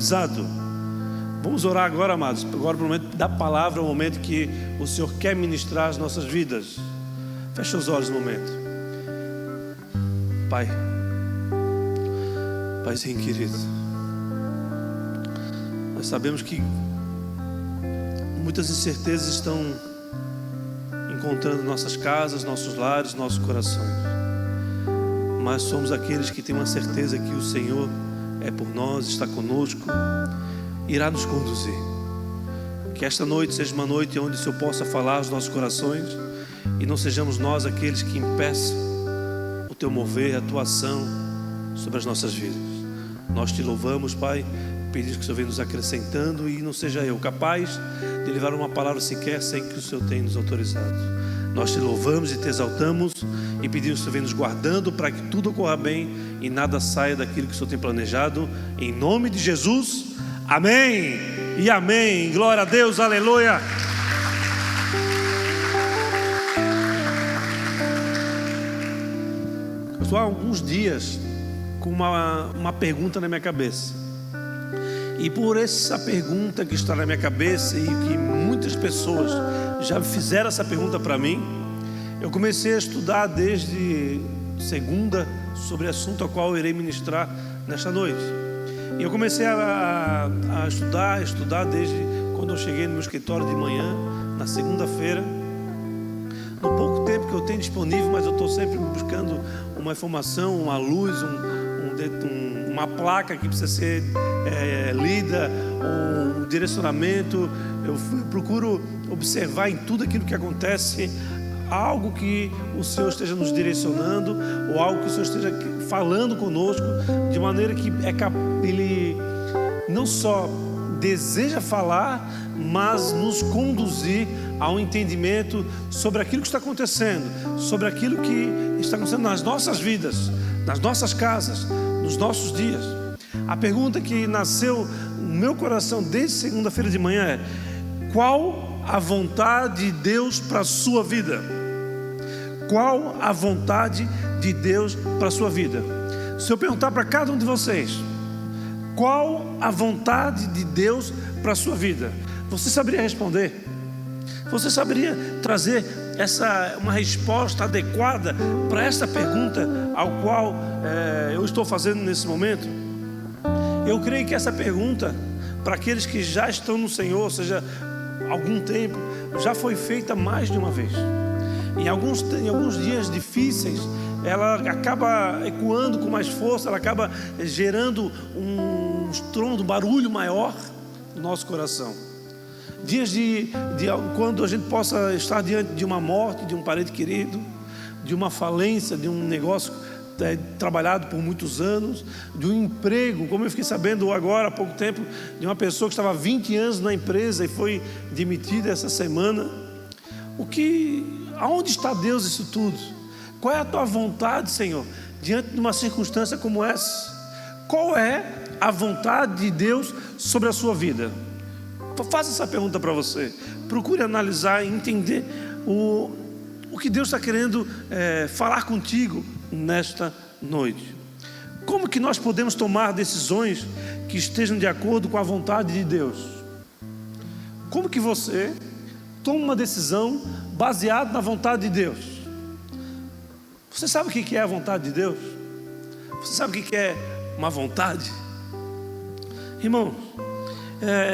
Exato. Vamos orar agora, amados. Agora, no momento da palavra, é o momento que o Senhor quer ministrar as nossas vidas. Fecha os olhos no momento. Pai, Paizinho querido, nós sabemos que muitas incertezas estão encontrando nossas casas, nossos lares, nossos corações. Mas somos aqueles que têm uma certeza que o Senhor é por nós, está conosco, irá nos conduzir. Que esta noite seja uma noite onde o Senhor possa falar aos nossos corações e não sejamos nós aqueles que impeçam o Teu mover, a Tua ação sobre as nossas vidas. Nós Te louvamos, Pai, pedimos que o Senhor venha nos acrescentando e não seja eu capaz de levar uma palavra sequer sem que o Senhor tenha nos autorizado. Nós Te louvamos e Te exaltamos e pedimos que o Senhor venha nos guardando para que tudo ocorra bem e nada saia daquilo que o Senhor tem planejado. Em nome de Jesus, amém e amém. Glória a Deus, aleluia. Eu estou há alguns dias com uma pergunta na minha cabeça. E por essa pergunta que está na minha cabeça e que muitas pessoas já fizeram essa pergunta para mim, eu comecei a estudar desde segunda sobre o assunto ao qual eu irei ministrar nesta noite. E eu comecei a estudar desde quando eu cheguei no meu escritório de manhã, na segunda-feira. No pouco tempo que eu tenho disponível, mas eu estou sempre buscando uma informação, uma luz, uma placa que precisa ser lida, um direcionamento. Eu procuro observar em tudo aquilo que acontece algo que o Senhor esteja nos direcionando ou algo que o Senhor esteja falando conosco, de maneira que Ele não só deseja falar, mas nos conduzir a um entendimento sobre aquilo que está acontecendo, sobre aquilo que está acontecendo nas nossas vidas, nas nossas casas, nos nossos dias. A pergunta que nasceu no meu coração desde segunda-feira de manhã é: qual a vontade de Deus para a sua vida? Qual a vontade de Deus para a sua vida? Se eu perguntar para cada um de vocês, qual a vontade de Deus para a sua vida, você saberia responder? Você saberia trazer uma resposta adequada para essa pergunta ao qual eu estou fazendo nesse momento? Eu creio que essa pergunta, para aqueles que já estão no Senhor, ou seja, algum tempo, já foi feita mais de uma vez. Em alguns dias difíceis, ela acaba ecoando com mais força, ela acaba gerando um estrondo, um barulho maior no nosso coração. Dias quando a gente possa estar diante de uma morte de um parente querido, de uma falência, de um negócio trabalhado por muitos anos, de um emprego, como eu fiquei sabendo agora há pouco tempo, de uma pessoa que estava há 20 anos na empresa e foi demitida essa semana. Aonde está Deus nisso tudo? Qual é a tua vontade, Senhor, diante de uma circunstância como essa? Qual é a vontade de Deus sobre a sua vida? Faça essa pergunta para você. Procure analisar e entender o que Deus está querendo falar contigo nesta noite. Como que nós podemos tomar decisões que estejam de acordo com a vontade de Deus? Como que você toma uma decisão baseada na vontade de Deus? Você sabe o que é a vontade de Deus? Você sabe o que é uma vontade? Irmão,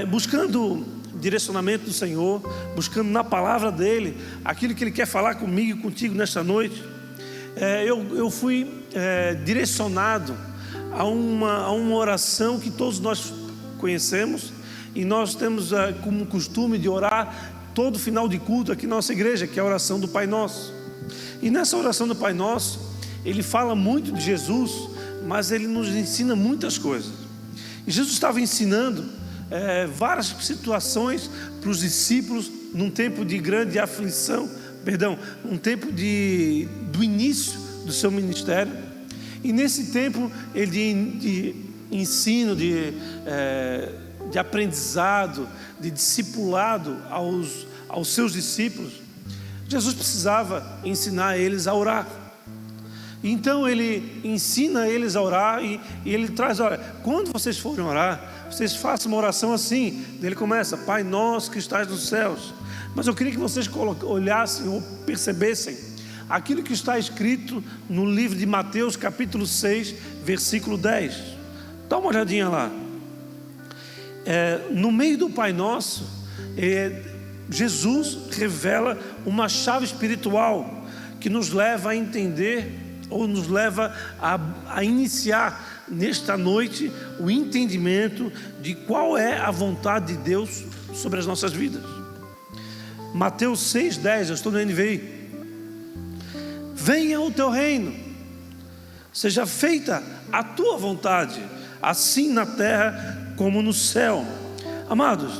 buscando direcionamento do Senhor, buscando na palavra dEle aquilo que Ele quer falar comigo e contigo nesta noite, eu fui direcionado a uma oração que todos nós conhecemos, e nós temos como costume de orar todo final de culto aqui na nossa igreja, que é a oração do Pai Nosso. E nessa oração do Pai Nosso, ele fala muito de Jesus, mas ele nos ensina muitas coisas. E Jesus estava ensinando várias situações para os discípulos num tempo de grande aflição, um tempo do início do seu ministério. E nesse tempo de ensino, de aprendizado, de discipulado aos seus discípulos, Jesus precisava ensinar eles a orar. Então ele ensina eles a orar e ele traz, olha, quando vocês forem orar, vocês façam uma oração assim. Ele começa: Pai nosso que estás nos céus. Mas eu queria que vocês olhassem ou percebessem aquilo que está escrito no livro de Mateus capítulo 6, versículo 10. Dá uma olhadinha lá. No meio do Pai Nosso, Jesus revela uma chave espiritual que nos leva a entender, ou nos leva a iniciar nesta noite o entendimento de qual é a vontade de Deus sobre as nossas vidas. Mateus 6,10, eu estou no NVI. Venha o teu reino, seja feita a tua vontade, assim na terra como no céu. Amados,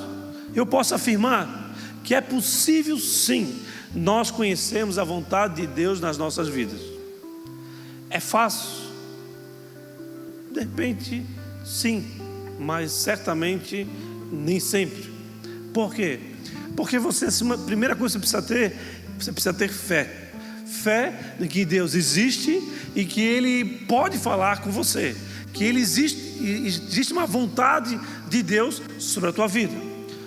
eu posso afirmar que é possível sim nós conhecermos a vontade de Deus nas nossas vidas. É fácil? De repente sim, mas certamente nem sempre. Por quê? Porque a primeira coisa que você precisa ter fé. Fé de que Deus existe e que Ele pode falar com você, que existe uma vontade de Deus sobre a tua vida.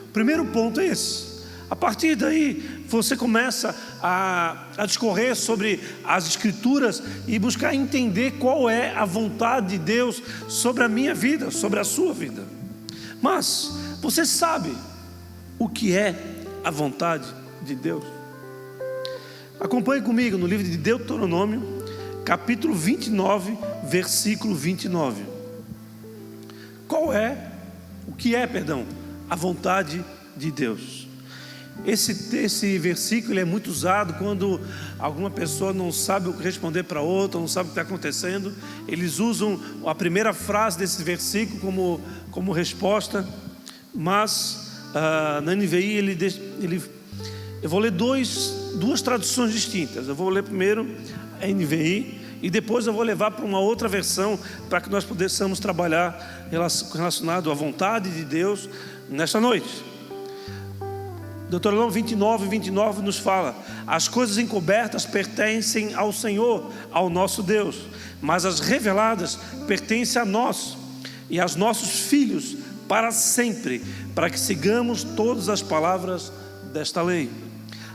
O primeiro ponto é esse. A partir daí você começa a discorrer sobre as Escrituras e buscar entender qual é a vontade de Deus sobre a minha vida, sobre a sua vida. Mas você sabe o que é a vontade de Deus? Acompanhe comigo no livro de Deuteronômio, capítulo 29, versículo 29. O que é a vontade de Deus? Esse versículo é muito usado quando alguma pessoa não sabe o que responder para outra, não sabe o que está acontecendo. Eles usam a primeira frase desse versículo como resposta, mas na NVI eu vou ler duas traduções distintas. Eu vou ler primeiro a NVI e depois eu vou levar para uma outra versão, para que nós possamos trabalhar relacionado à vontade de Deus nesta noite. Deuteronômio 29 nos fala: as coisas encobertas pertencem ao Senhor, ao nosso Deus, mas as reveladas pertencem a nós e aos nossos filhos para sempre, para que sigamos todas as palavras desta lei.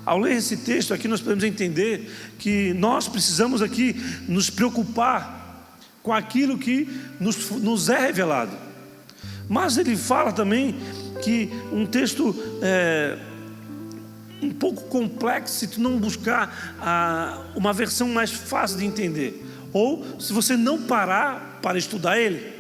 Ao ler esse texto aqui, nós podemos entender que nós precisamos aqui nos preocupar com aquilo que nos é revelado. Mas ele fala também que um texto um pouco complexo se tu não buscar uma versão mais fácil de entender, ou se você não parar para estudar ele.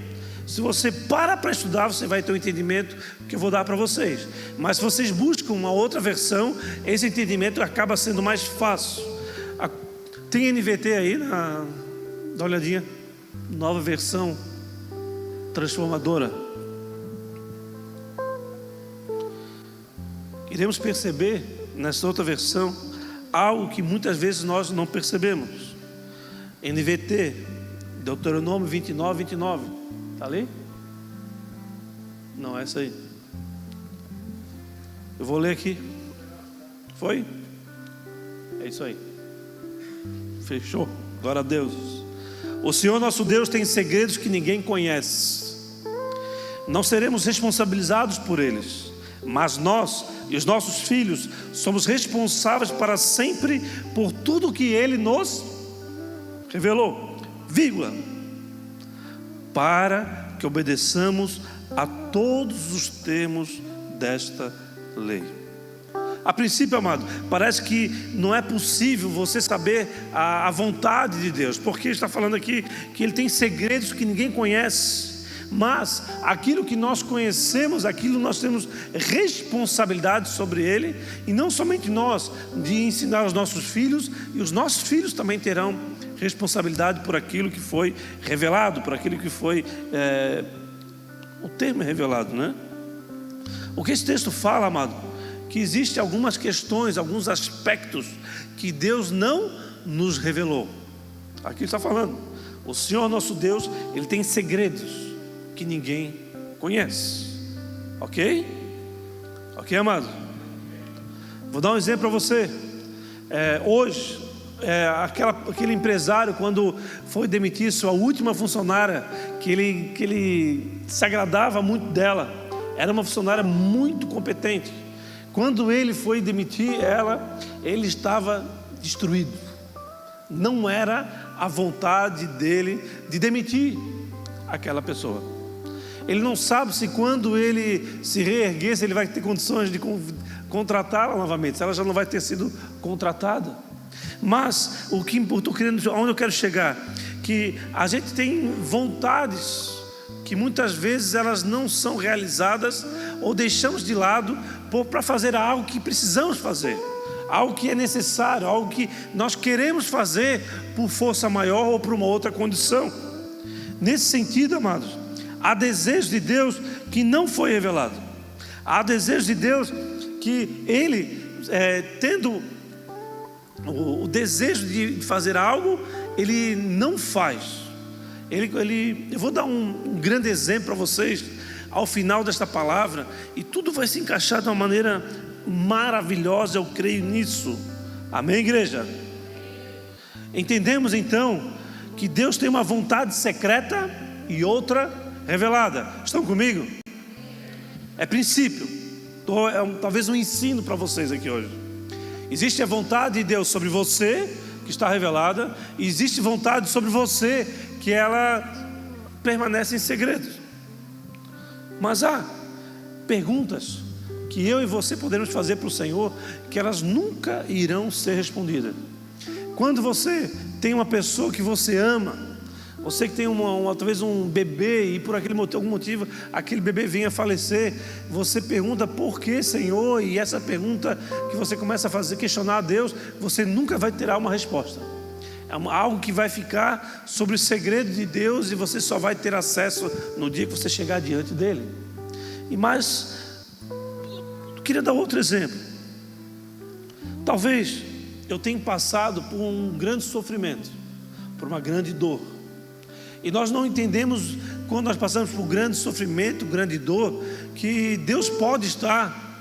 Se você para estudar, você vai ter um entendimento que eu vou dar para vocês. Mas se vocês buscam uma outra versão, esse entendimento acaba sendo mais fácil. Tem NVT aí, dá uma olhadinha. Nova versão transformadora. Iremos perceber nessa outra versão algo que muitas vezes nós não percebemos. NVT, Deuteronômio 29. Está ali? Não, é essa aí. Eu vou ler aqui. Foi? É isso aí. Fechou? Glória a Deus. O Senhor nosso Deus tem segredos que ninguém conhece. Não seremos responsabilizados por eles, mas nós e os nossos filhos somos responsáveis para sempre por tudo que Ele nos revelou, para que obedeçamos a todos os termos desta lei. A princípio, amado, parece que não é possível você saber a vontade de Deus, porque está falando aqui que Ele tem segredos que ninguém conhece. Mas aquilo que nós conhecemos, aquilo nós temos responsabilidade sobre ele, e não somente nós, de ensinar aos nossos filhos, e os nossos filhos também terão responsabilidade por aquilo que foi revelado, por aquilo que foi o termo é revelado, né? O que esse texto fala, amado, que existem algumas questões, alguns aspectos que Deus não nos revelou. Aqui está falando, o Senhor nosso Deus, Ele tem segredos que ninguém conhece. Ok? Ok, amado? Vou dar um exemplo para você. Hoje aquele empresário, quando foi demitir sua última funcionária, que ele se agradava muito dela, era uma funcionária muito competente. Quando ele foi demitir ela, ele estava destruído. Não era a vontade dele de demitir aquela pessoa. Ele não sabe se quando ele se reerguer, se ele vai ter condições de contratá-la novamente, se ela já não vai ter sido contratada. Mas o que eu estou querendo, onde eu quero chegar, que a gente tem vontades que muitas vezes elas não são realizadas ou deixamos de lado para fazer algo que precisamos fazer, algo que é necessário, algo que nós queremos fazer por força maior ou por uma outra condição. Nesse sentido, amados, há desejo de Deus que não foi revelado. Há desejo de Deus que Ele, tendo o desejo de fazer algo, Ele não faz. Eu vou dar um grande exemplo para vocês ao final desta palavra, e tudo vai se encaixar de uma maneira maravilhosa, eu creio nisso. Amém, igreja? Entendemos então que Deus tem uma vontade secreta e outra revelada. Estão comigo? É princípio. Talvez um ensino para vocês aqui hoje. Existe a vontade de Deus sobre você, que está revelada, e existe vontade sobre você, que ela permanece em segredo. Mas há perguntas que eu e você podemos fazer para o Senhor, que elas nunca irão ser respondidas. Quando você tem uma pessoa que você ama, você que tem talvez um bebê, e por algum motivo aquele bebê venha a falecer, você pergunta: por que, Senhor? E essa pergunta que você começa a fazer, questionar a Deus, você nunca vai ter uma resposta. É algo que vai ficar sobre o segredo de Deus, e você só vai ter acesso no dia que você chegar diante dele. Mas eu queria dar outro exemplo. Talvez eu tenha passado por um grande sofrimento, por uma grande dor, e nós não entendemos, quando nós passamos por grande sofrimento, grande dor, que Deus pode estar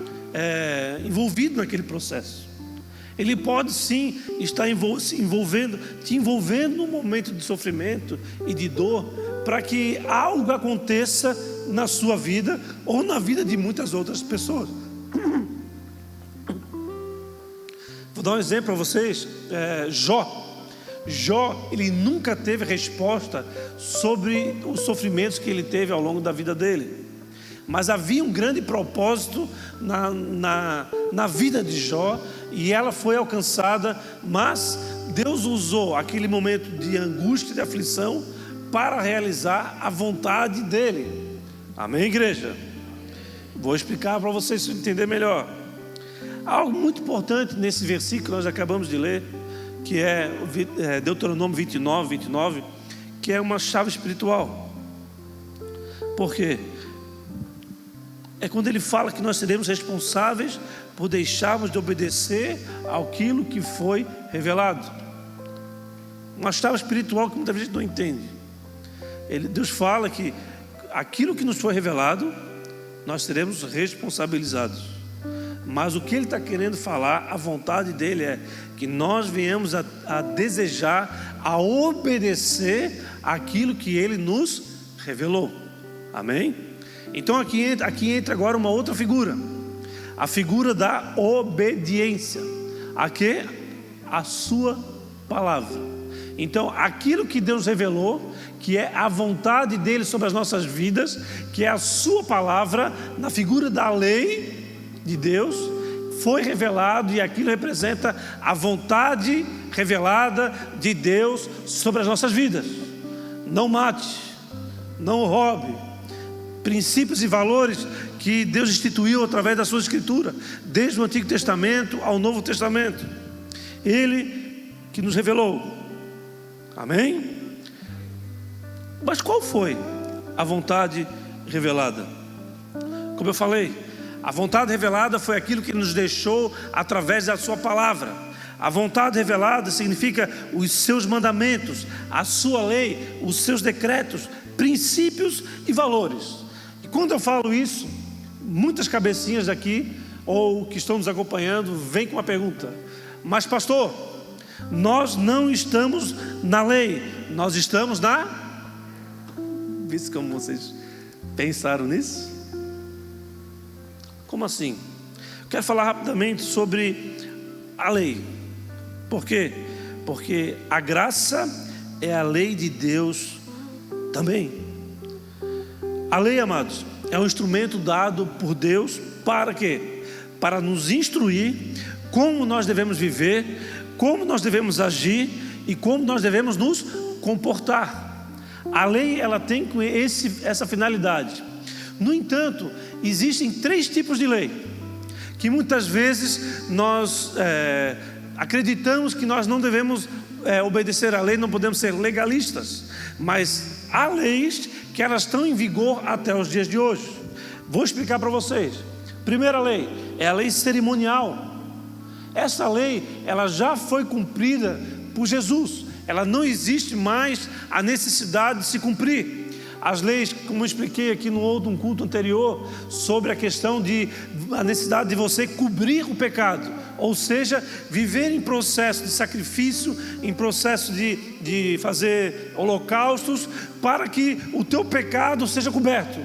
envolvido naquele processo. Ele pode sim estar te envolvendo num momento de sofrimento e de dor, para que algo aconteça na sua vida ou na vida de muitas outras pessoas. Vou dar um exemplo para vocês. Jó, ele nunca teve resposta sobre os sofrimentos que ele teve ao longo da vida dele. Mas havia um grande propósito na vida de Jó, e ela foi alcançada. Mas Deus usou aquele momento de angústia e de aflição para realizar a vontade dele. Amém, igreja? Vou explicar para vocês entender melhor. Algo muito importante nesse versículo que nós acabamos de ler, que é Deuteronômio 29, que é uma chave espiritual. Por quê? É quando ele fala que nós seremos responsáveis por deixarmos de obedecer àquilo que foi revelado. Uma chave espiritual que muitas vezes a gente não entende. Deus fala que aquilo que nos foi revelado, nós seremos responsabilizados. Mas o que Ele está querendo falar, a vontade dEle é que nós venhamos a desejar, a obedecer aquilo que Ele nos revelou. Amém? Então aqui entra agora uma outra figura, a figura da obediência. A quê? A sua palavra. Então aquilo que Deus revelou, que é a vontade dEle sobre as nossas vidas, que é a sua palavra, na figura da lei de Deus, foi revelado, e aquilo representa a vontade revelada de Deus sobre as nossas vidas. Não mate, não roube, princípios e valores que Deus instituiu através da sua escritura, desde o Antigo Testamento ao Novo Testamento. Ele que nos revelou. Amém? Mas qual foi a vontade revelada? Como eu falei, a vontade revelada foi aquilo que Ele nos deixou através da sua palavra. A vontade revelada significa os seus mandamentos, a sua lei, os seus decretos, princípios e valores. E quando eu falo isso, muitas cabecinhas aqui, ou que estão nos acompanhando, vêm com uma pergunta: mas pastor, Nós não estamos na lei, nós estamos na... Vê como vocês pensaram nisso? Como assim? Quero falar rapidamente sobre a lei. Por quê? Porque a graça é a lei de Deus também. A lei, amados, é um instrumento dado por Deus para quê? Para nos instruir como nós devemos viver, como nós devemos agir e como nós devemos nos comportar. A lei, ela tem essa finalidade. No entanto, existem 3 tipos de lei, que muitas vezes nós acreditamos que nós não devemos obedecer à lei, não podemos ser legalistas, mas há leis que elas estão em vigor até os dias de hoje. Vou explicar para vocês. Primeira lei é a lei cerimonial. Essa lei, ela já foi cumprida por Jesus. Ela não existe mais a necessidade de se cumprir. As leis, como eu expliquei aqui no outro culto anterior, sobre a questão a necessidade de você cobrir o pecado, ou seja, viver em processo de sacrifício, em processo de fazer holocaustos, para que o teu pecado seja coberto.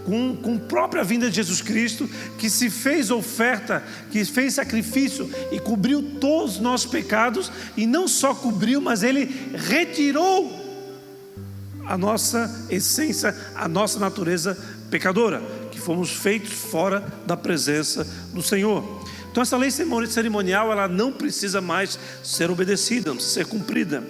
Com a própria vinda de Jesus Cristo, que se fez oferta, que fez sacrifício e cobriu todos os nossos pecados, e não só cobriu, mas Ele retirou a nossa essência, a nossa natureza pecadora, que fomos feitos fora da presença do Senhor. Então essa lei cerimonial, ela não precisa mais ser obedecida, não precisa ser cumprida.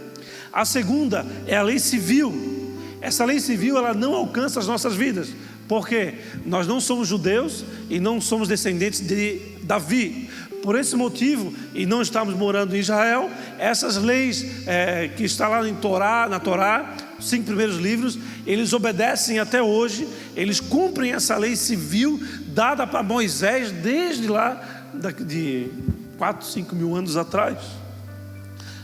A segunda é a lei civil. Essa lei civil, ela não alcança as nossas vidas. Por quê? Nós não somos judeus e não somos descendentes de Davi. Por esse motivo, e não estamos morando em Israel, essas leis que estão lá na Torá, os 5 primeiros livros, eles obedecem até hoje, eles cumprem essa lei civil dada para Moisés desde lá de 4, 5 mil anos atrás.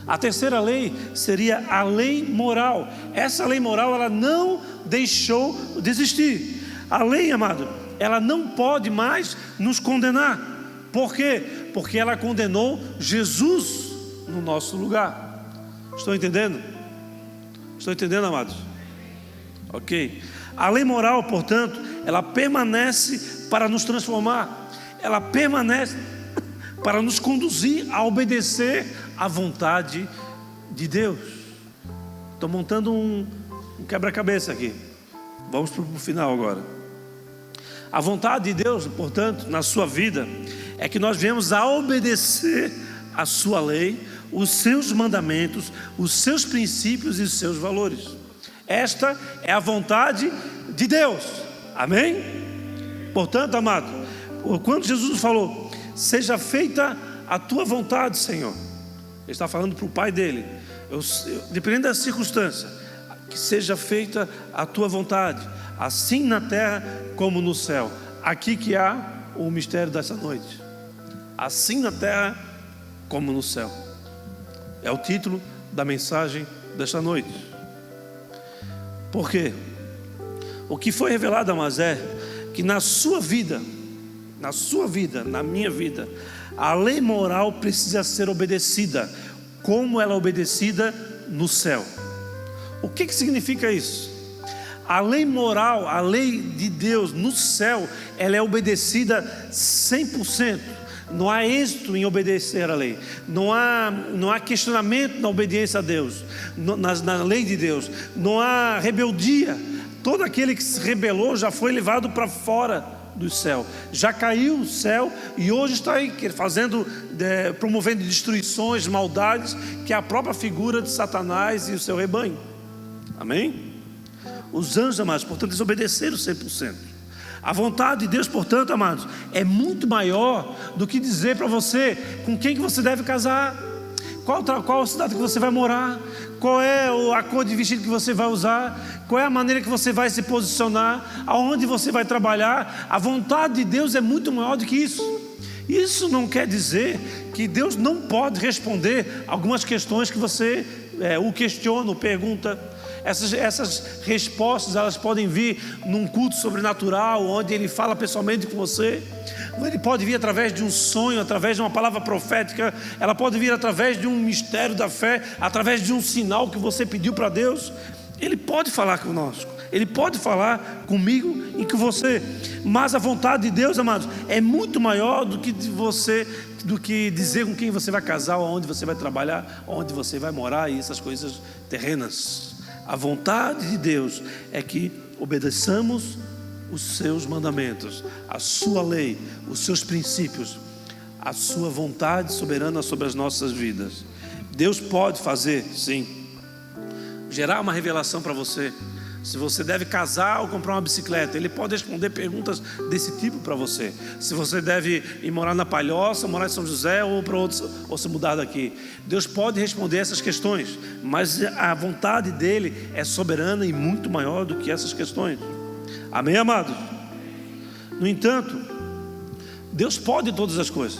A terceira lei seria a lei moral. Essa lei moral, ela não deixou de existir. A lei, amado, ela não pode mais nos condenar. Por quê? Porque ela condenou Jesus no nosso lugar. Estão entendendo? Estão entendendo, amados? Ok. A lei moral, portanto, ela permanece para nos transformar. Ela permanece para nos conduzir a obedecer à vontade de Deus. Estou montando um quebra-cabeça aqui. Vamos para o final agora. A vontade de Deus, portanto, na sua vida, é que nós venhamos a obedecer a sua lei, os seus mandamentos, os seus princípios e os seus valores. Esta é a vontade de Deus. Amém? Portanto, amado, quando Jesus falou, seja feita a tua vontade, Senhor, Ele está falando para o Pai dele. Dependendo da circunstância, que seja feita a tua vontade, assim na terra como no céu. Aqui que há o mistério dessa noite. Assim na terra como no céu. É o título da mensagem desta noite. Por quê? O que foi revelado a Mazé, que na sua vida, na minha vida, a lei moral precisa ser obedecida, como ela é obedecida no céu. O que significa isso? A lei moral, a lei de Deus no céu, ela é obedecida 100%. Não há êxito em obedecer a lei. Não há questionamento na obediência a Deus, na lei de Deus. Não há rebeldia. Todo aquele que se rebelou já foi levado para fora do céu. Já caiu o céu e hoje está aí promovendo destruições, maldades, que é a própria figura de Satanás e o seu rebanho. Amém? Os anjos, amados, portanto, eles obedeceram 100%. A vontade de Deus, portanto, amados, é muito maior do que dizer para você com quem que você deve casar, qual a cidade que você vai morar, qual é a cor de vestido que você vai usar, qual é a maneira que você vai se posicionar, aonde você vai trabalhar. A vontade de Deus é muito maior do que isso. Isso não quer dizer que Deus não pode responder algumas questões que você o questiona, ou pergunta. Essas respostas, elas podem vir num culto sobrenatural, onde Ele fala pessoalmente com você. Ele pode vir através de um sonho, através de uma palavra profética. Ela pode vir através de um mistério da fé, através de um sinal que você pediu para Deus. Ele pode falar conosco, Ele pode falar comigo e com você. Mas a vontade de Deus, amados, é muito maior do que dizer com quem você vai casar, onde você vai trabalhar, onde você vai morar e essas coisas terrenas. A vontade de Deus é que obedeçamos os seus mandamentos, a sua lei, os seus princípios, a sua vontade soberana sobre as nossas vidas. Deus pode fazer, sim, gerar uma revelação para você. Se você deve casar ou comprar uma bicicleta, Ele pode responder perguntas desse tipo para você. Se você deve ir morar na Palhoça, morar em São José ou para outros, ou se mudar daqui, Deus pode responder essas questões. Mas a vontade dEle é soberana e muito maior do que essas questões. Amém, amados? No entanto, Deus pode todas as coisas.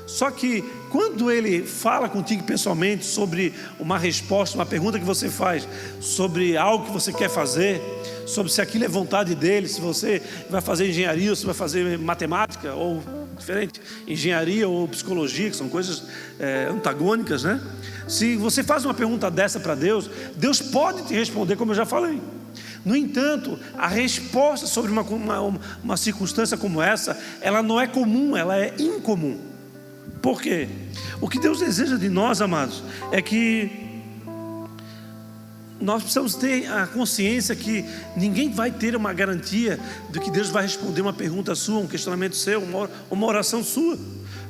Só que quando Ele fala contigo pessoalmente sobre uma resposta, uma pergunta que você faz, sobre algo que você quer fazer, sobre se aquilo é vontade dEle, se você vai fazer engenharia ou se vai fazer matemática, ou diferente, engenharia ou psicologia, que são coisas antagônicas, né? Se você faz uma pergunta dessa para Deus, Deus pode te responder, como eu já falei. No entanto, a resposta sobre uma circunstância como essa, ela não é comum, ela é incomum. Por quê? O que Deus deseja de nós, amados, é que nós precisamos ter a consciência que ninguém vai ter uma garantia de que Deus vai responder uma pergunta sua, um questionamento seu, uma oração sua.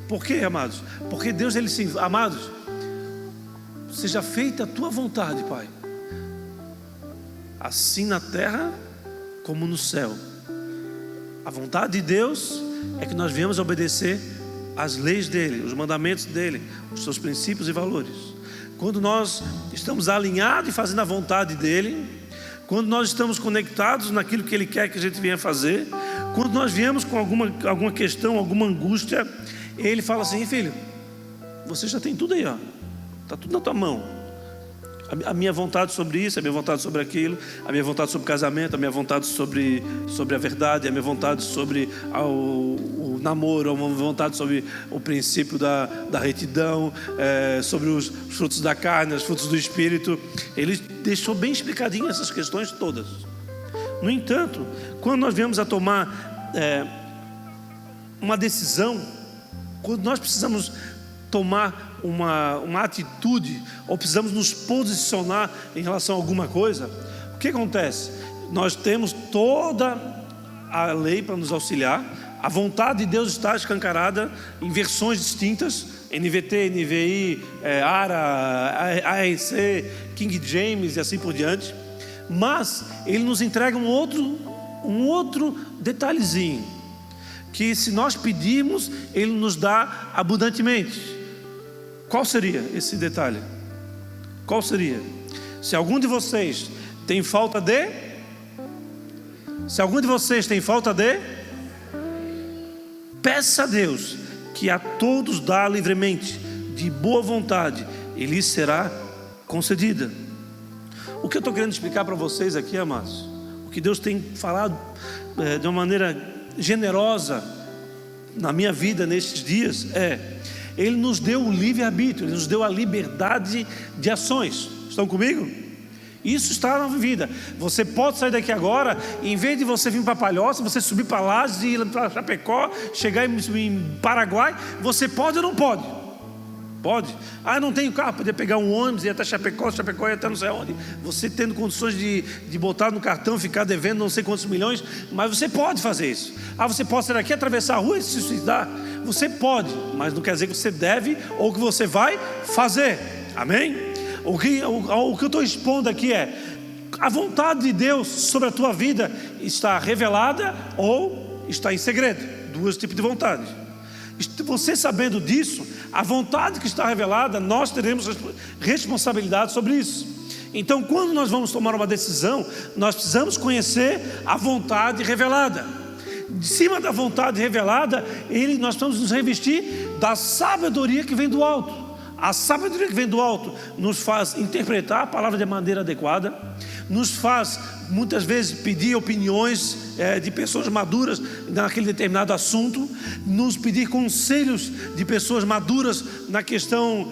Por quê, amados? Porque Deus, Ele sim, amados, seja feita a tua vontade, Pai, assim na terra como no céu. A vontade de Deus é que nós viemos obedecer as leis dEle, os mandamentos dEle, os seus princípios e valores. Quando nós estamos alinhados e fazendo a vontade dEle, quando nós estamos conectados naquilo que Ele quer que a gente venha fazer, quando nós viemos com alguma questão, alguma angústia, Ele fala assim: filho, você já tem tudo aí, ó, está tudo na tua mão. A minha vontade sobre isso, a minha vontade sobre aquilo, a minha vontade sobre o casamento, a minha vontade sobre a verdade, a minha vontade sobre o namoro, a minha vontade sobre o princípio da retidão, sobre os frutos da carne, os frutos do Espírito. Ele deixou bem explicadinho essas questões todas. No entanto, quando nós viemos a tomar uma decisão, quando nós precisamos tomar uma atitude, ou precisamos nos posicionar em relação a alguma coisa, o que acontece? Nós temos toda a lei para nos auxiliar, a vontade de Deus está escancarada em versões distintas, NVT, NVI, ARA, ARC, King James e assim por diante, mas Ele nos entrega um outro detalhezinho, que se nós pedirmos, Ele nos dá abundantemente. Qual seria esse detalhe? Qual seria? Se algum de vocês tem falta de... peça a Deus, que a todos dá livremente, de boa vontade, e lhes será concedida. O que eu estou querendo explicar para vocês aqui, amados, o que Deus tem falado de uma maneira generosa na minha vida nestes dias Ele nos deu o livre-arbítrio, Ele nos deu a liberdade de ações. Estão comigo? Isso está na vida. Você pode sair daqui agora, e em vez de você vir para Palhoça, você subir para Lages, ir para Chapecó, chegar em Paraguai, você pode ou não pode? Pode. Eu não tenho carro, poder pegar um ônibus e ir até Chapecó e até não sei onde. Você tendo condições de botar no cartão, ficar devendo não sei quantos milhões, mas você pode fazer isso. Você pode sair daqui, atravessar a rua e se suicidar. Você pode, mas não quer dizer que você deve ou que você vai fazer. Amém? O que eu estou expondo aqui a vontade de Deus sobre a tua vida está revelada ou está em segredo. Dois tipos de vontade. Você sabendo disso, a vontade que está revelada, nós teremos responsabilidade sobre isso. Então, quando nós vamos tomar uma decisão, nós precisamos conhecer a vontade revelada. De cima da vontade revelada, nós precisamos nos revestir da sabedoria que vem do alto. A sabedoria que vem do alto nos faz interpretar a palavra de maneira adequada, nos faz muitas vezes pedir opiniões de pessoas maduras naquele determinado assunto, nos pedir conselhos de pessoas maduras na questão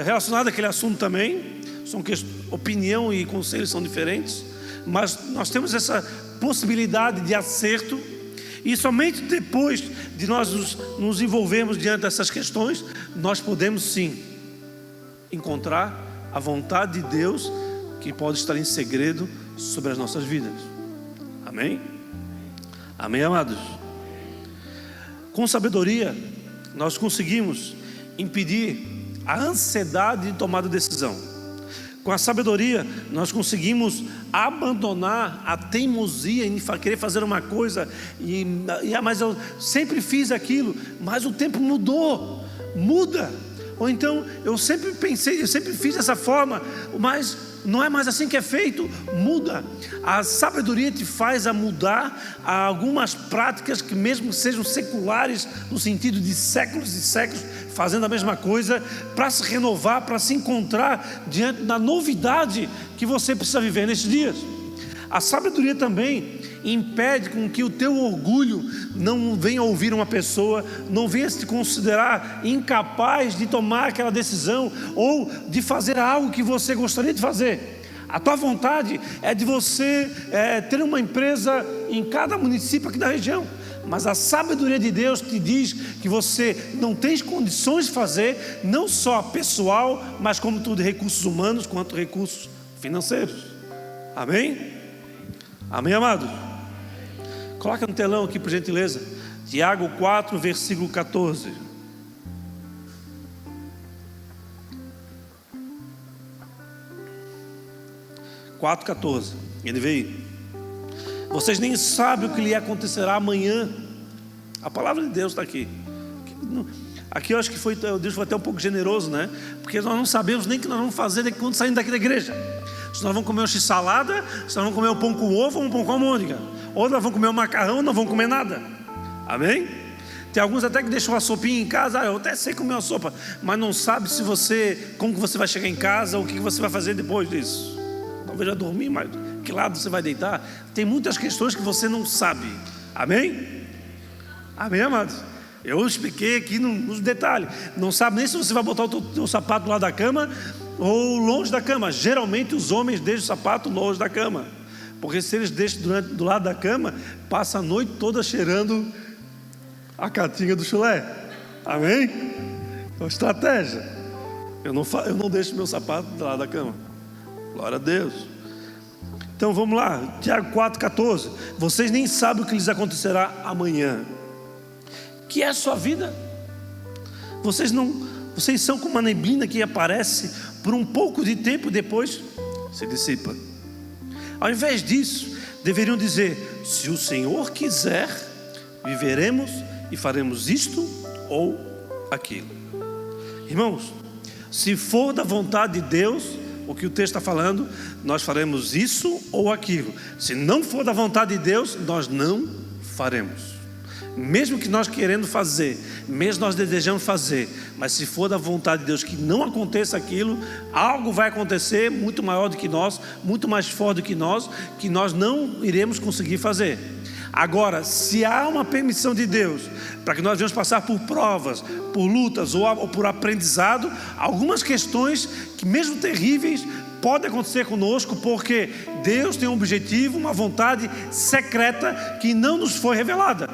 relacionada àquele assunto também. Opinião e conselhos são diferentes, mas nós temos essa possibilidade de acerto, e somente depois de nós nos envolvermos diante dessas questões, nós podemos sim encontrar a vontade de Deus que pode estar em segredo sobre as nossas vidas. Amém? Amém, amados? Com sabedoria nós conseguimos impedir a ansiedade de tomar decisão. Com a sabedoria nós conseguimos abandonar a teimosia em querer fazer uma coisa mas eu sempre fiz aquilo, mas o tempo muda. Ou então eu sempre fiz dessa forma, mas não é mais assim que é feito. Muda. A sabedoria te faz a mudar a algumas práticas que mesmo sejam seculares, no sentido de séculos e séculos fazendo a mesma coisa, para se renovar, para se encontrar diante da novidade que você precisa viver nesses dias. A sabedoria também impede com que o teu orgulho não venha ouvir uma pessoa, não venha se considerar incapaz de tomar aquela decisão ou de fazer algo que você gostaria de fazer. A tua vontade é de você ter uma empresa em cada município aqui da região, mas a sabedoria de Deus te diz que você não tem condições de fazer, não só pessoal, mas como tudo, recursos humanos quanto recursos financeiros. Amém? Amém, amado? Coloca no telão aqui, por gentileza, Tiago 4, versículo 14. Ele veio: vocês nem sabem o que lhe acontecerá amanhã. A palavra de Deus está aqui. Aqui eu acho que Deus foi até um pouco generoso, né? Porque nós não sabemos nem o que nós vamos fazer quando saímos daqui da igreja. Se nós vamos comer uma x-salada, se nós vamos comer um pão com ovo ou um pão com almôndega, ou nós vamos comer um macarrão ou não vamos comer nada. Amém? Tem alguns até que deixam uma sopinha em casa. Eu até sei comer uma sopa, mas não sabe como que você vai chegar em casa, ou o que você vai fazer depois disso. Talvez já dormir, mas que lado você vai deitar? Tem muitas questões que você não sabe. Amém? Amém, amados? Eu expliquei aqui nos detalhes. Não sabe nem se você vai botar o teu sapato do lado da cama ou longe da cama. Geralmente os homens deixam o sapato longe da cama, porque se eles deixam do lado da cama, passa a noite toda cheirando a catinha do chulé. Amém? É uma estratégia. Eu não deixo meu sapato do lado da cama. Glória a Deus. Então vamos lá, Tiago 4,14. Vocês nem sabem o que lhes acontecerá amanhã. Que é a sua vida? Vocês são como uma neblina que aparece por um pouco de tempo e depois se dissipa. Ao invés disso, deveriam dizer: se o Senhor quiser, viveremos e faremos isto ou aquilo. Irmãos, se for da vontade de Deus, o que o texto está falando, nós faremos isso ou aquilo. Se não for da vontade de Deus, nós não faremos. Mesmo que nós querendo fazer, mesmo nós desejamos fazer, mas se for da vontade de Deus que não aconteça aquilo, algo vai acontecer muito maior do que nós, muito mais forte do que nós não iremos conseguir fazer. Agora, se há uma permissão de Deus para que nós venhamos passar por provas, por lutas ou por aprendizado, algumas questões que mesmo terríveis podem acontecer conosco, porque Deus tem um objetivo, uma vontade secreta que não nos foi revelada.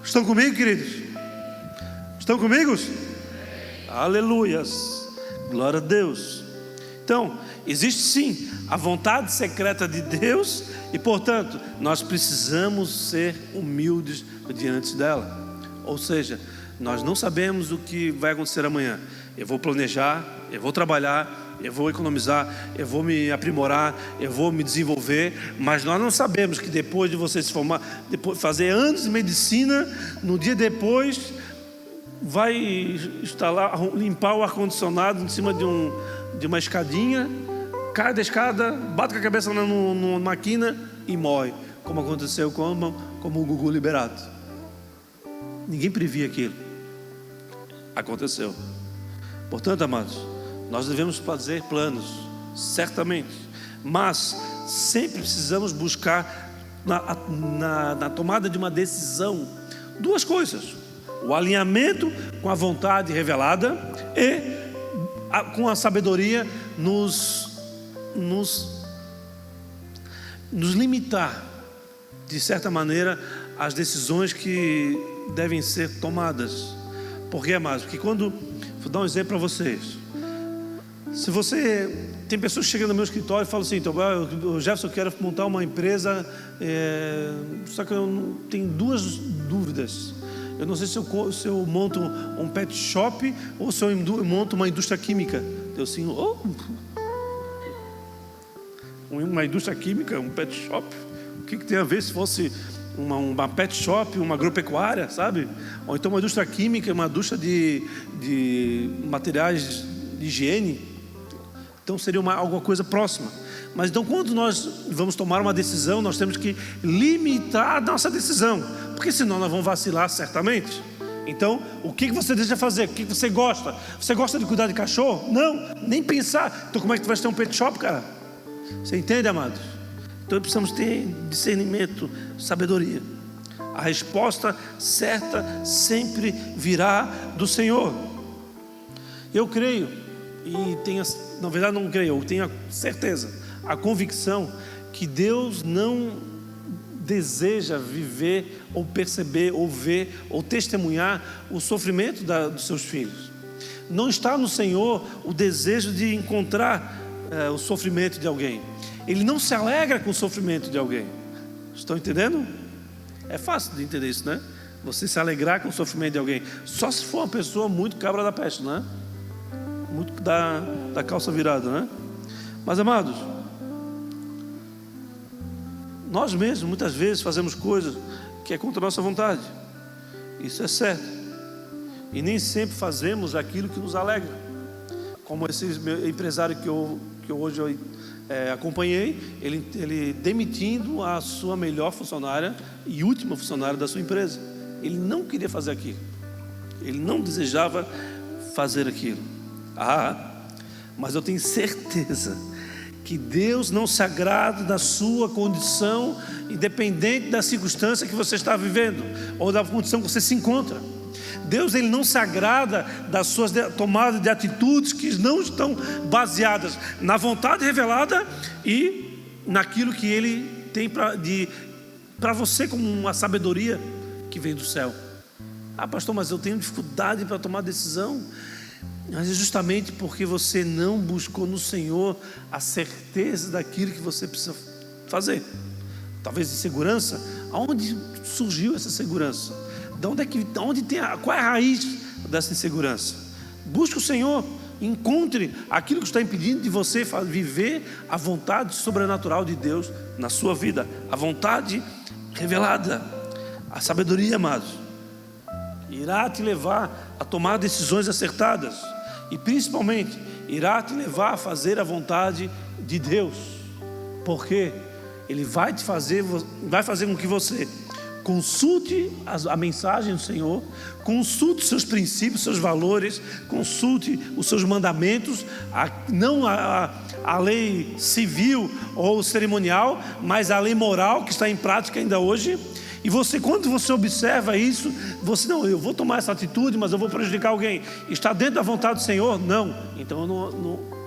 Estão comigo, queridos? Estão comigo? Aleluias, glória a Deus. Então, existe sim a vontade secreta de Deus e, portanto, nós precisamos ser humildes diante dela. Ou seja, nós não sabemos o que vai acontecer amanhã. Eu vou planejar, eu vou trabalhar, eu vou economizar, eu vou me aprimorar, eu vou me desenvolver, mas nós não sabemos que depois de você se formar, depois fazer anos de medicina, no dia depois vai limpar o ar-condicionado em cima de uma escadinha, cai da escada, bate com a cabeça na máquina e morre, como aconteceu como o Gugu Liberato. Ninguém previa aquilo. Aconteceu. Portanto, amados, Nós devemos fazer planos, certamente, mas sempre precisamos buscar na tomada de uma decisão duas coisas: o alinhamento com a vontade revelada e com a sabedoria nos limitar, de certa maneira, as decisões que devem ser tomadas. Por que, amados? Porque quando, vou dar um exemplo para vocês. Se você, tem pessoas que chegam no meu escritório e falam assim: então, Jefferson, eu quero montar uma empresa, só que eu tenho duas dúvidas. Eu não sei se eu monto um pet shop ou se eu monto uma indústria química. Eu assim, uma indústria química, um pet shop, o que tem a ver se fosse uma pet shop, uma agropecuária, sabe? Ou então uma indústria química, uma indústria de materiais de higiene. Então seria alguma coisa próxima. Mas então, quando nós vamos tomar uma decisão, nós temos que limitar a nossa decisão, porque senão nós vamos vacilar certamente. Então, o que você deseja fazer? O que você gosta? Você gosta de cuidar de cachorro? Não, nem pensar. Então como é que tu vai ter um pet shop, cara? Você entende, amados? Então precisamos ter discernimento, sabedoria. A resposta certa sempre virá do Senhor. Eu creio, na verdade não creio, eu tenho a certeza, a convicção que Deus não deseja viver ou perceber ou ver ou testemunhar o sofrimento dos seus filhos. Não está no Senhor o desejo de encontrar o sofrimento de alguém. Ele não se alegra com o sofrimento de alguém. Estão entendendo? É fácil de entender isso, né? Você se alegrar com o sofrimento de alguém, só se for uma pessoa muito cabra da peste, né? Muito da calça virada, né? Mas, amados, nós mesmos muitas vezes fazemos coisas que é contra a nossa vontade. Isso é certo. E nem sempre fazemos aquilo que nos alegra. Como esse empresário que eu hoje acompanhei, ele demitindo a sua melhor funcionária e última funcionária da sua empresa. Ele não queria fazer aquilo. Ele não desejava fazer aquilo. Mas eu tenho certeza que Deus não se agrada da sua condição, independente da circunstância que você está vivendo ou da condição que você se encontra. Deus, ele não se agrada das suas tomadas de atitudes que não estão baseadas na vontade revelada e naquilo que ele tem para você, como uma sabedoria que vem do céu. Pastor, mas eu tenho dificuldade para tomar decisão. Mas é justamente porque você não buscou no Senhor a certeza daquilo que você precisa fazer. Talvez insegurança. Aonde surgiu essa segurança? Qual é a raiz dessa insegurança? Busque o Senhor, encontre aquilo que está impedindo de você viver a vontade sobrenatural de Deus na sua vida, a vontade revelada, a sabedoria, amados, irá te levar a tomar decisões acertadas e principalmente irá te levar a fazer a vontade de Deus, porque Ele vai fazer com que você consulte a mensagem do Senhor, consulte os seus princípios, seus valores, consulte os seus mandamentos, não a lei civil ou cerimonial, mas a lei moral que está em prática ainda hoje. E quando você observa isso, eu vou tomar essa atitude, mas eu vou prejudicar alguém. Está dentro da vontade do Senhor? Não. Então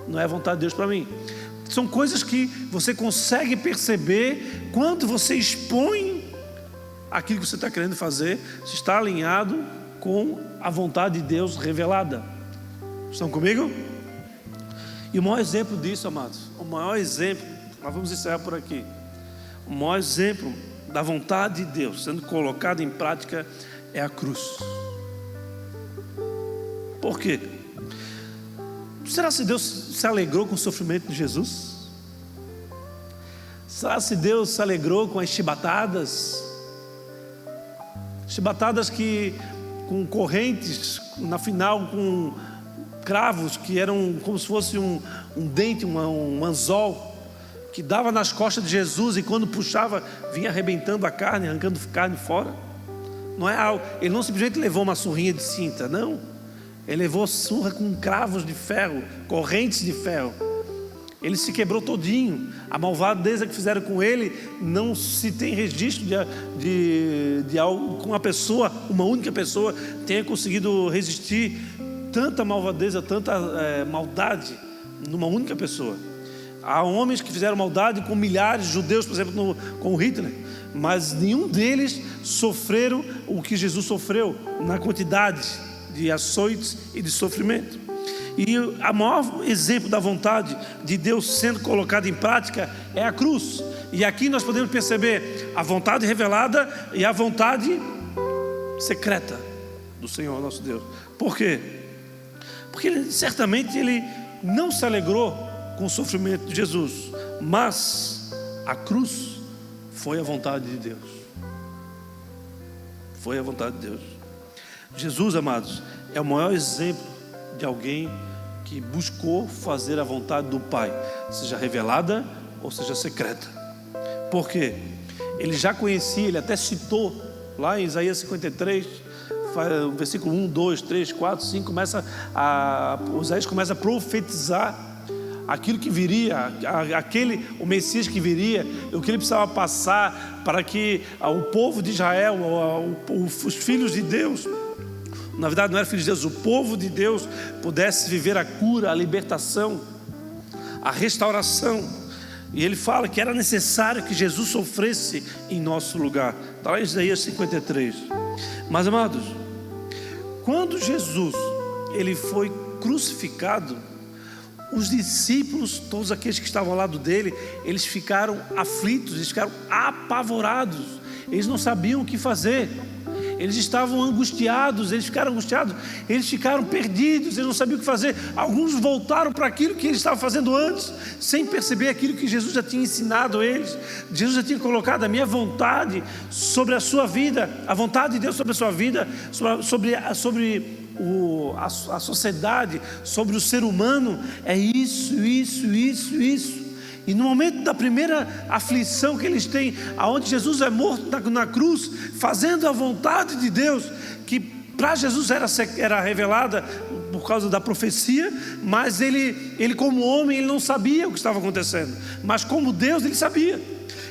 não é a vontade de Deus para mim. São coisas que você consegue perceber quando você expõe aquilo que você está querendo fazer, se está alinhado com a vontade de Deus revelada. Estão comigo? E o maior exemplo disso, amados, nós vamos encerrar por aqui. O maior exemplo da vontade de Deus sendo colocada em prática é a cruz. Por quê? Será que Deus se alegrou com o sofrimento de Jesus? Será que Deus se alegrou com as chibatadas? Chibatadas com correntes, na final com cravos que eram como se fosse um dente, um anzol, que dava nas costas de Jesus e quando puxava vinha arrebentando a carne, arrancando carne fora. Não é algo, ele não simplesmente levou uma surrinha de cinta, não. Ele levou surra com cravos de ferro, correntes de ferro. Ele se quebrou todinho. A malvadeza que fizeram com ele, não se tem registro de algo com uma única pessoa tenha conseguido resistir tanta malvadeza, tanta maldade numa única pessoa. Há homens que fizeram maldade com milhares de judeus, por exemplo, com Hitler, mas nenhum deles sofreram o que Jesus sofreu na quantidade de açoites e de sofrimento. E o maior exemplo da vontade de Deus sendo colocada em prática é a cruz. E aqui nós podemos perceber a vontade revelada e a vontade secreta do Senhor nosso Deus. Por quê? Porque certamente Ele não se alegrou com o sofrimento de Jesus, mas a cruz foi a vontade de Deus. Foi a vontade de Deus. Jesus, amados, é o maior exemplo de alguém que buscou fazer a vontade do Pai, seja revelada ou seja secreta. Por quê? Ele já conhecia, ele até citou lá em Isaías 53, versículo 1, 2, 3, 4, 5, Isaías começa a profetizar aquilo que viria, o Messias que viria, o que ele precisava passar para que o povo de Israel, os filhos de Deus, na verdade não era filho de Deus, o povo de Deus pudesse viver a cura, a libertação, a restauração. E ele fala que era necessário que Jesus sofresse em nosso lugar. Está lá em Isaías 53. Mas, amados, quando Jesus ele foi crucificado, os discípulos, todos aqueles que estavam ao lado dele, eles ficaram aflitos, eles ficaram apavorados, eles não sabiam o que fazer. Eles estavam angustiados, eles ficaram perdidos, eles não sabiam o que fazer. Alguns voltaram para aquilo que eles estavam fazendo antes, sem perceber aquilo que Jesus já tinha ensinado a eles. Jesus já tinha colocado a minha vontade sobre a sua vida, a vontade de Deus sobre a sua vida, sobre a sociedade, sobre o ser humano. É isso. E no momento da primeira aflição que eles têm, aonde Jesus é morto na cruz, fazendo a vontade de Deus, que para Jesus era revelada por causa da profecia, mas ele como homem, ele não sabia o que estava acontecendo, mas como Deus, ele sabia.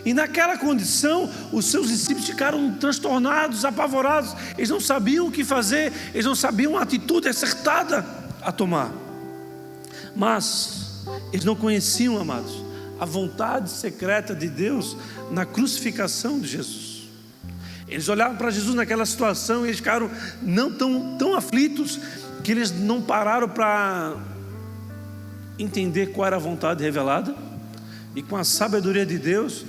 E naquela condição, os seus discípulos ficaram transtornados, apavorados, eles não sabiam o que fazer, eles não sabiam a atitude acertada a tomar. Mas eles não conheciam, amados, a vontade secreta de Deus na crucificação de Jesus. Eles olhavam para Jesus naquela situação e eles ficaram não tão aflitos que eles não pararam para entender qual era a vontade revelada e, com a sabedoria de Deus,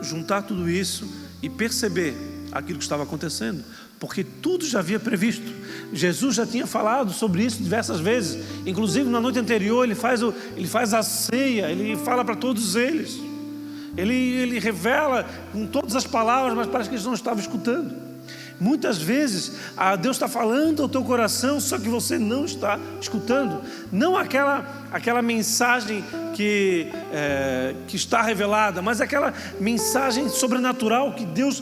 juntar tudo isso e perceber aquilo que estava acontecendo, porque tudo já havia previsto. Jesus já tinha falado sobre isso diversas vezes, inclusive na noite anterior ele faz a ceia, ele fala para todos eles, ele revela com todas as palavras, mas parece que eles não estavam escutando. Muitas vezes Deus está falando ao teu coração, só que você não está escutando. Não aquela mensagem que está revelada, mas aquela mensagem sobrenatural que Deus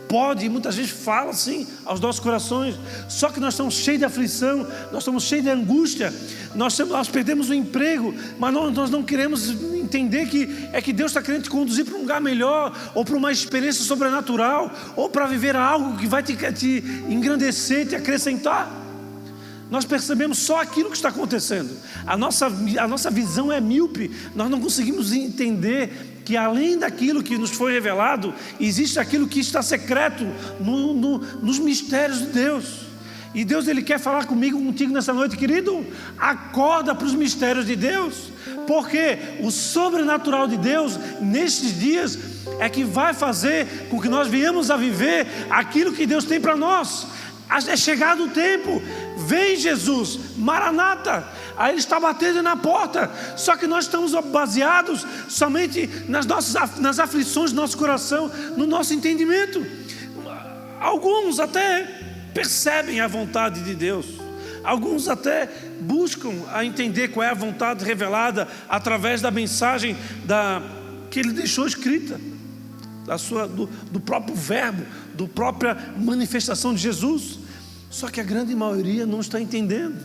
pode e muitas vezes fala assim aos nossos corações. Só que nós estamos cheios de aflição, nós estamos cheios de angústia, nós perdemos o emprego, mas nós não queremos entender que Deus está querendo te conduzir para um lugar melhor, ou para uma experiência sobrenatural, ou para viver algo que vai te engrandecer, te acrescentar. Nós percebemos só aquilo que está acontecendo. A nossa visão é míope. Nós não conseguimos entender que além daquilo que nos foi revelado, existe aquilo que está secreto nos mistérios de Deus. E Deus, Ele quer falar contigo nessa noite, querido. Acorda para os mistérios de Deus, porque o sobrenatural de Deus nestes dias é que vai fazer com que nós venhamos a viver aquilo que Deus tem para nós. É chegado o tempo, vem Jesus, Maranata. Aí Ele está batendo na porta. Só que nós estamos baseados somente nas aflições do nosso coração, no nosso entendimento. Alguns até percebem a vontade de Deus, alguns até buscam a entender qual é a vontade revelada através da mensagem que Ele deixou escrita, do próprio verbo, da própria manifestação de Jesus. Só que a grande maioria não está entendendo.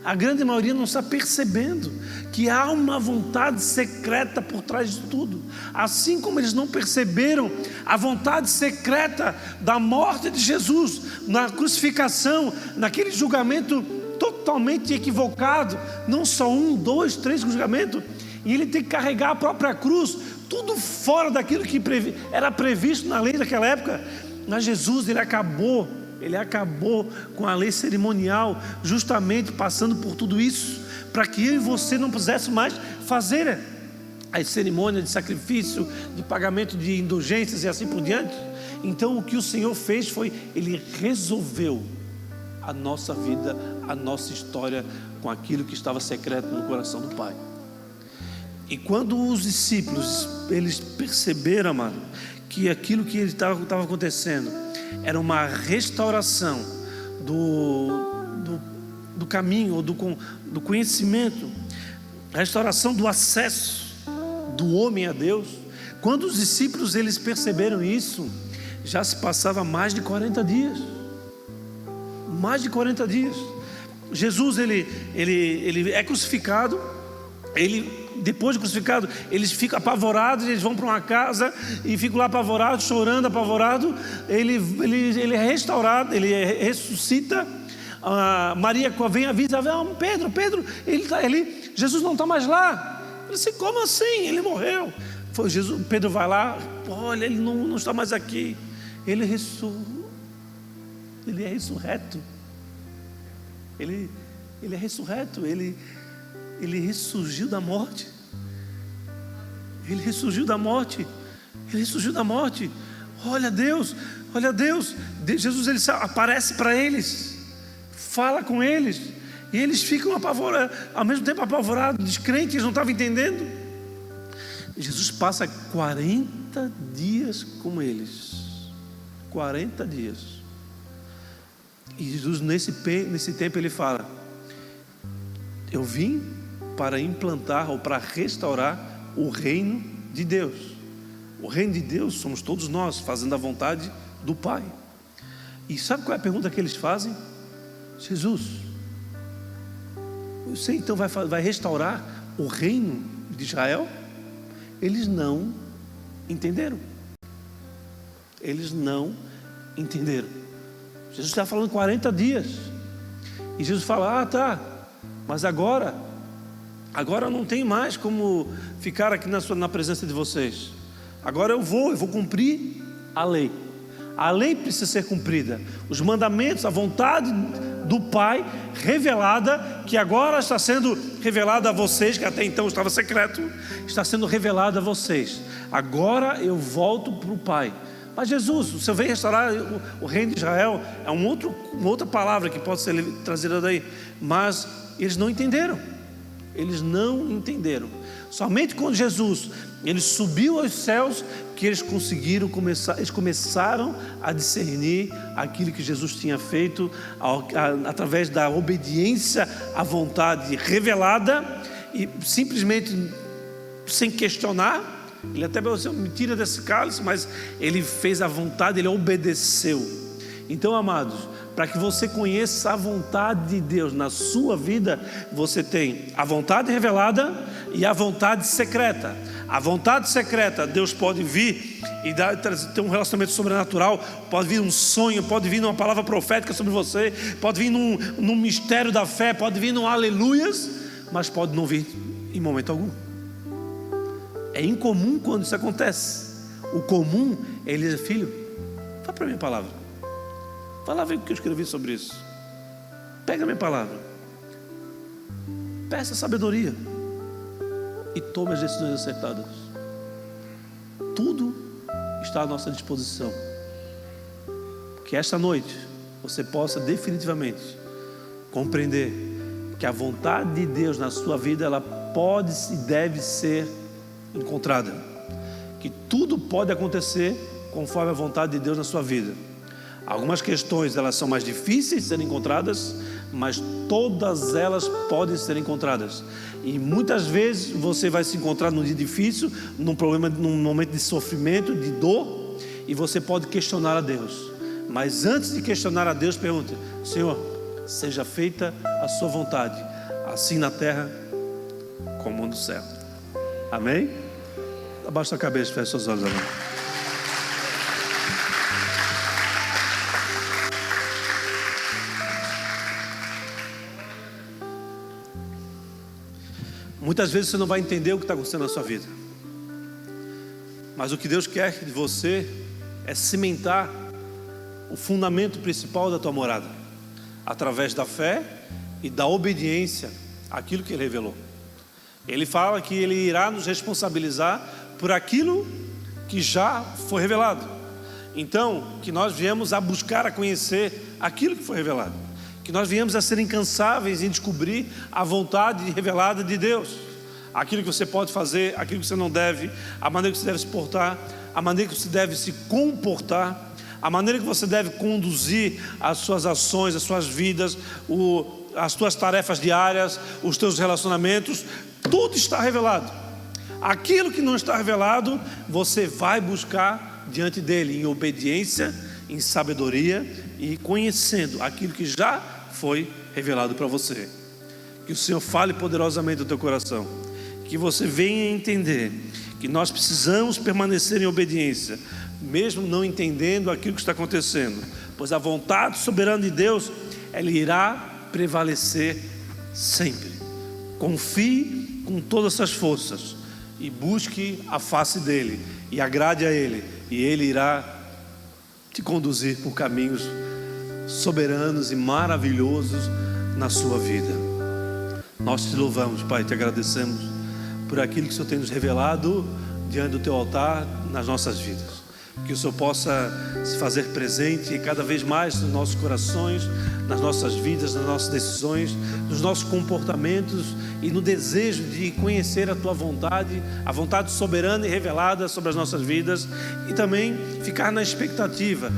A grande maioria não está percebendo que há uma vontade secreta por trás de tudo. Assim como eles não perceberam a vontade secreta da morte de Jesus, na crucificação, naquele julgamento totalmente equivocado, não só 1, 2, 3 julgamentos, e ele tem que carregar a própria cruz, tudo fora daquilo que era previsto na lei daquela época. Mas Jesus, ele acabou com a lei cerimonial, justamente passando por tudo isso, para que eu e você não pudéssemos mais fazer as cerimônias de sacrifício, de pagamento de indulgências e assim por diante. Então o que o Senhor fez foi, ele resolveu a nossa vida, a nossa história, com aquilo que estava secreto no coração do Pai. E quando os discípulos, eles perceberam, amado, que aquilo que estava acontecendo era uma restauração do caminho, ou do conhecimento, a restauração do acesso do homem a Deus. Quando os discípulos, eles perceberam isso, já se passava mais de 40 dias. Mais de 40 dias. Jesus, ele é crucificado. Depois de crucificado, eles ficam apavorados, eles vão para uma casa e ficam lá apavorados, chorando, apavorados. Ele é restaurado, ele ressuscita. Maria vem avisar: Pedro, Jesus não está mais lá. Ele disse: como assim? Ele morreu. Pedro vai lá: olha, ele não está mais aqui. Ele é ressurreto. Ele é ressurreto. Ele ressurgiu da morte. Ele ressurgiu da morte. Olha Deus. Jesus, ele aparece para eles, fala com eles, e eles ficam apavorados, ao mesmo tempo apavorados, descrentes, eles não estavam entendendo. Jesus passa 40 dias com eles. 40 dias. E Jesus, nesse tempo, ele fala: eu vim para implantar, ou para restaurar o reino de Deus. O reino de Deus somos todos nós, fazendo a vontade do Pai. E sabe qual é a pergunta que eles fazem? Jesus, você então vai restaurar o reino de Israel? Eles não entenderam. Jesus está falando 40 dias. E Jesus fala: tá, mas agora não tem mais como ficar aqui na presença de vocês. Agora eu vou cumprir a lei. A lei precisa ser cumprida. Os mandamentos, a vontade do Pai revelada, que agora está sendo revelada a vocês, que até então estava secreto, está sendo revelada a vocês. Agora eu volto para o Pai. Mas Jesus, o Senhor vem restaurar o reino de Israel, é uma outra palavra que pode ser trazida daí. Mas eles não entenderam. Somente quando Jesus, ele subiu aos céus, que eles começaram a discernir aquilo que Jesus tinha feito, através da obediência à vontade revelada, e simplesmente sem questionar. Ele até falou: me tira desse cálice, mas ele fez a vontade, ele obedeceu. Então, amados, para que você conheça a vontade de Deus na sua vida, você tem a vontade revelada e a vontade secreta. A vontade secreta, Deus pode vir e ter um relacionamento sobrenatural, pode vir um sonho, pode vir uma palavra profética sobre você, pode vir num mistério da fé, pode vir num aleluias, mas pode não vir em momento algum. É incomum quando isso acontece. O comum é ele dizer: filho, fala para a minha palavra, fala, vem o que eu escrevi sobre isso, pega a minha palavra, peça sabedoria e tome as decisões acertadas. Tudo está à nossa disposição. Que esta noite você possa definitivamente compreender que a vontade de Deus na sua vida, ela pode e deve ser encontrada. Que tudo pode acontecer conforme a vontade de Deus na sua vida. Algumas questões, elas são mais difíceis de serem encontradas, mas todas elas podem ser encontradas. E muitas vezes você vai se encontrar num dia difícil, num problema, num momento de sofrimento, de dor, e você pode questionar a Deus. Mas antes de questionar a Deus, pergunte: Senhor, seja feita a sua vontade, assim na terra como no céu. Amém? Abaixa a cabeça, feche seus olhos, amém. Muitas vezes você não vai entender o que está acontecendo na sua vida, mas o que Deus quer de você é cimentar o fundamento principal da tua morada, através da fé e da obediência àquilo que Ele revelou. Ele fala que Ele irá nos responsabilizar por aquilo que já foi revelado. Então, que nós viemos a buscar, a conhecer aquilo que foi revelado, que nós viemos a ser incansáveis em descobrir a vontade revelada de Deus, aquilo que você pode fazer, aquilo que você não deve, a maneira que você deve se portar, a maneira que você deve se comportar, a maneira que você deve conduzir as suas ações, as suas vidas, as tuas tarefas diárias, os teus relacionamentos. Tudo está revelado. Aquilo que não está revelado, você vai buscar diante dele em obediência, em sabedoria e conhecendo aquilo que já foi revelado para você. Que o Senhor fale poderosamente no teu coração, que você venha entender que nós precisamos permanecer em obediência, mesmo não entendendo aquilo que está acontecendo, pois a vontade soberana de Deus, ela irá prevalecer sempre. Confie com todas as suas forças e busque a face dele e agrade a ele, e ele irá te conduzir por caminhos soberanos e maravilhosos na sua vida. Nós te louvamos, Pai, te agradecemos por aquilo que o Senhor tem nos revelado diante do teu altar nas nossas vidas. Que o Senhor possa se fazer presente cada vez mais nos nossos corações, nas nossas vidas, nas nossas decisões, nos nossos comportamentos e no desejo de conhecer a tua vontade, a vontade soberana e revelada sobre as nossas vidas, e também ficar na expectativa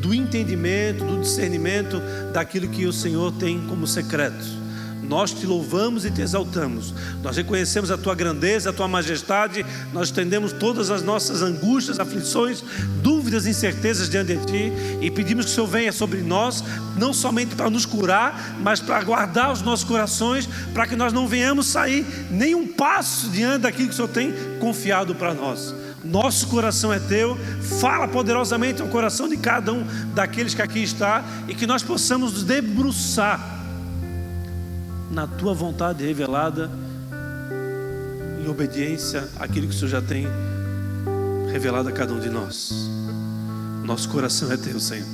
do entendimento, do discernimento daquilo que o Senhor tem como secreto. Nós te louvamos e te exaltamos. Nós reconhecemos a tua grandeza, a tua majestade. Nós estendemos todas as nossas angústias, aflições, dúvidas e incertezas diante de ti, e pedimos que o Senhor venha sobre nós, não somente para nos curar, mas para guardar os nossos corações, para que nós não venhamos sair nem um passo diante daquilo que o Senhor tem confiado para nós. Nosso coração é teu, fala poderosamente ao coração de cada um daqueles que aqui está, e que nós possamos nos debruçar na tua vontade revelada, em obediência àquilo que o Senhor já tem revelado a cada um de nós. Nosso coração é teu, Senhor.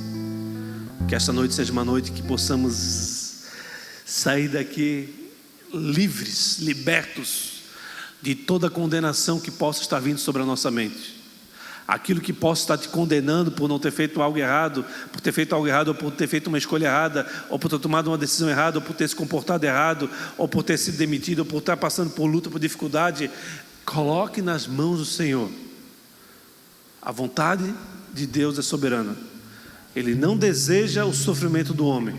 Que esta noite seja uma noite que possamos sair daqui livres, libertos de toda condenação que possa estar vindo sobre a nossa mente. Aquilo que possa estar te condenando por não ter feito algo errado, por ter feito algo errado, ou por ter feito uma escolha errada, ou por ter tomado uma decisão errada, ou por ter se comportado errado, ou por ter sido demitido, ou por estar passando por luta, por dificuldade. Coloque nas mãos do Senhor. A vontade de Deus é soberana. Ele não deseja o sofrimento do homem,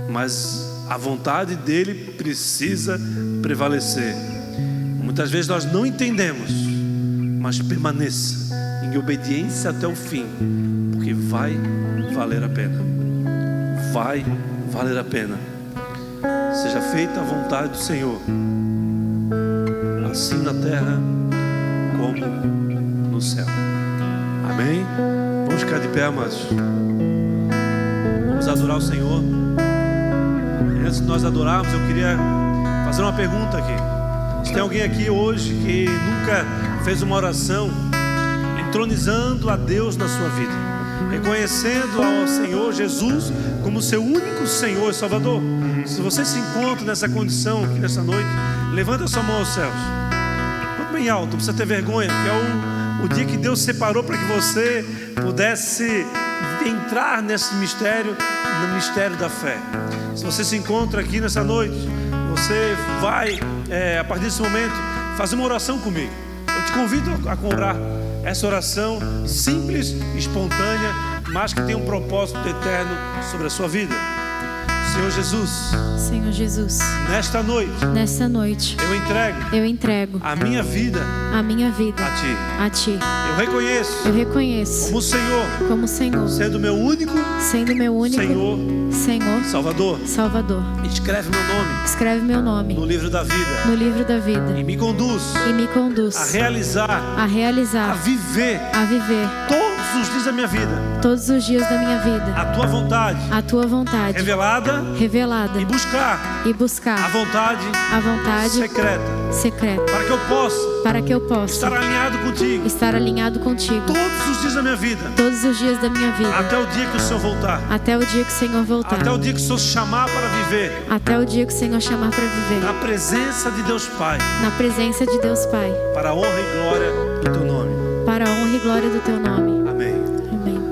mas a vontade dele precisa prevalecer. Muitas vezes nós não entendemos, mas permaneça em obediência até o fim, porque vai valer a pena. Vai valer a pena. Seja feita a vontade do Senhor, assim na terra como no céu. Amém? Vamos ficar de pé, amados. Vamos adorar o Senhor. E antes de nós adorarmos, eu queria fazer uma pergunta aqui. Se tem alguém aqui hoje que nunca fez uma oração entronizando a Deus na sua vida, reconhecendo ao Senhor Jesus como seu único Senhor e Salvador. Se você se encontra nessa condição aqui nessa noite, levanta a sua mão aos céus, muito bem alto, não precisa ter vergonha, porque é o dia que Deus separou para que você pudesse entrar nesse mistério, no mistério da fé. Se você se encontra aqui nessa noite, você vai, a partir desse momento, fazer uma oração comigo. Eu te convido a orar essa oração simples, espontânea, mas que tem um propósito eterno sobre a sua vida. Senhor Jesus, Senhor Jesus, nesta noite eu entrego a minha vida a minha vida a Ti. a Ti. Eu reconheço Como Senhor, sendo meu único Senhor, Salvador. Escreve meu nome no livro da vida e me conduz a realizar, a viver todos os dias da minha vida a Tua vontade revelada e buscar a vontade secreta para que eu possa estar alinhado contigo todos os dias da minha vida até o dia que o Senhor voltar, até o dia que o Senhor chamar para viver na presença de Deus Pai, para a honra e glória do Teu nome. Amém.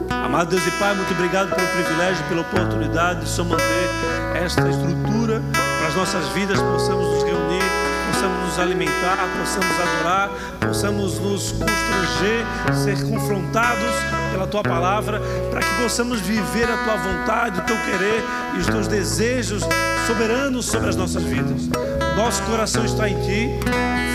Amado Deus e Pai, muito obrigado pelo privilégio, pela oportunidade de só manter esta estrutura para as nossas vidas, possamos nos reunir, possamos nos alimentar, possamos adorar, possamos nos constranger, ser confrontados pela Tua palavra, para que possamos viver a Tua vontade, o Teu querer e os Teus desejos soberanos sobre as nossas vidas. Nosso coração está em Ti,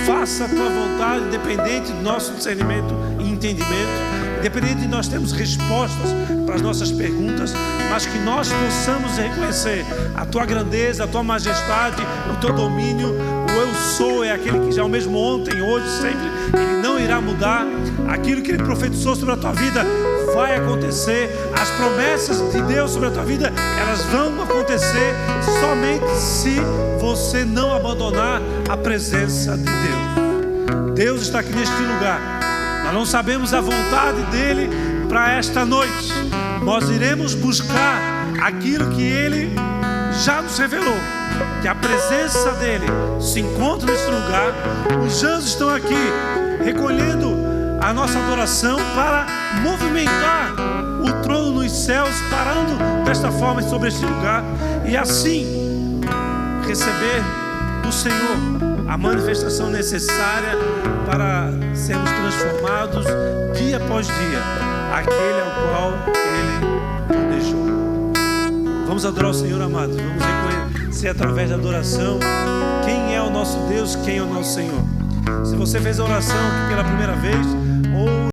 faça a Tua vontade, independente do nosso discernimento e entendimento, independente de nós termos respostas para as nossas perguntas, mas que nós possamos reconhecer a Tua grandeza, a Tua majestade, o Teu domínio. O Eu Sou é aquele que já é o mesmo ontem, hoje, sempre. Ele não irá mudar. Aquilo que Ele profetizou sobre a tua vida vai acontecer. As promessas de Deus sobre a tua vida, elas vão acontecer somente se você não abandonar a presença de Deus. Deus está aqui neste lugar. Nós não sabemos a vontade dEle para esta noite. Nós iremos buscar aquilo que Ele já nos revelou, que a presença dEle se encontra neste lugar. Os anjos estão aqui recolhendo a nossa adoração para movimentar o trono nos céus, parando desta forma sobre este lugar e assim receber do Senhor a manifestação necessária para sermos transformados dia após dia, aquele ao qual Ele planejou. Vamos adorar o Senhor, amados. Vamos reconhecer através da adoração quem é o nosso Deus, quem é o nosso Senhor. Se você fez a oração aqui pela primeira vez, ou